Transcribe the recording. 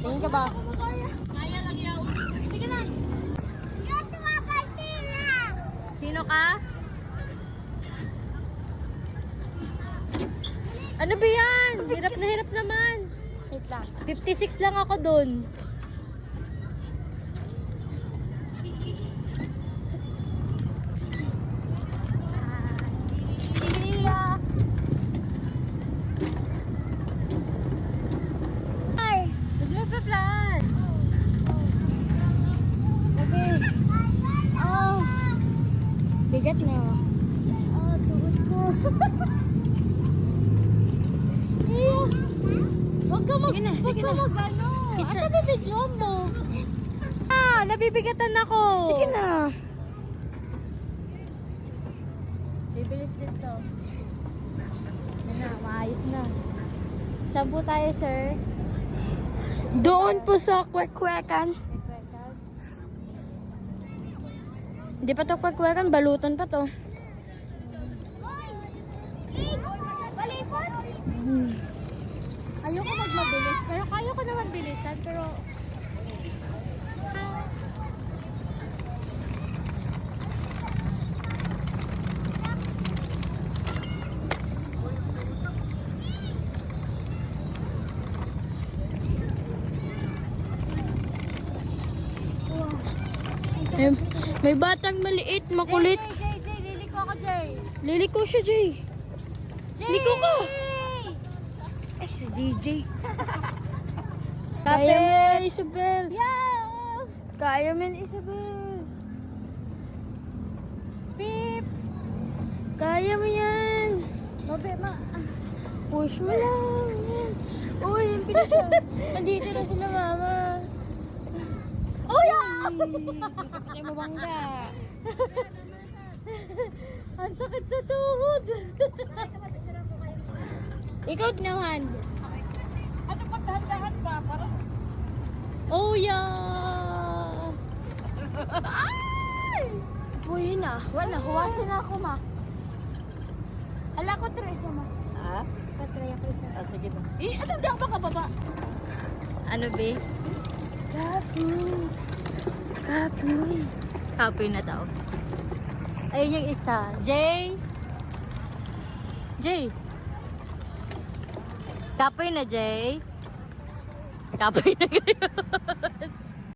Tingin ka ba? Kaya lang yaw. Sige na. Sino ka? Ano ba yan? Hirap na hirap naman. Wait lang. 56 lang ako dun. Ay! Naglalaplan! Okay. Oh. Bigat na. Oh, tuhod ko. Iya. Huwag ka mag... Huwag ka mag-ano. Asa ba video mo? Ah! Nabibigatan ako! Sige na. Bibilis din to. Yan na, maayos na. Saan po tayo, sir? Doon po sa kwek-kwekan. Hindi pa to kwek-kwekan, balutan pa to. Ayoko magmabilis, pero kaya ko naman bilisan, pero... May batang maliit, makulit. Jay, liliko ako, Jay. Liliko siya, Jay. Jay! Liko ka. Eh, si DJ. Kaya mo yan, Isabel. Yeah! Kaya mo yan, Isabel. Beep! Kaya mo yan. Mabe, Push mo lang. Yan. Uy, yung pinasa. Nandito na sila, mama. Oh, yeah! Ay, mabangga. Ang sakit sa tuhod. Ikaw, tinawan. Ano pa dahan-dahan pa? Parang... Oh, yeah. Ay! Uy, yun na. Wala, huwasin na ako, ma. Ala ko, try isa, ma. Ha? Patry ako isa. Ah, sige na. Eh, ano daw ba kababa? Ano, be? Kapoy. Kapoy. Kapoy na daw. Ayun yung isa. Jay? Jay? Kapoy na, Jay? Kapoy na kayo.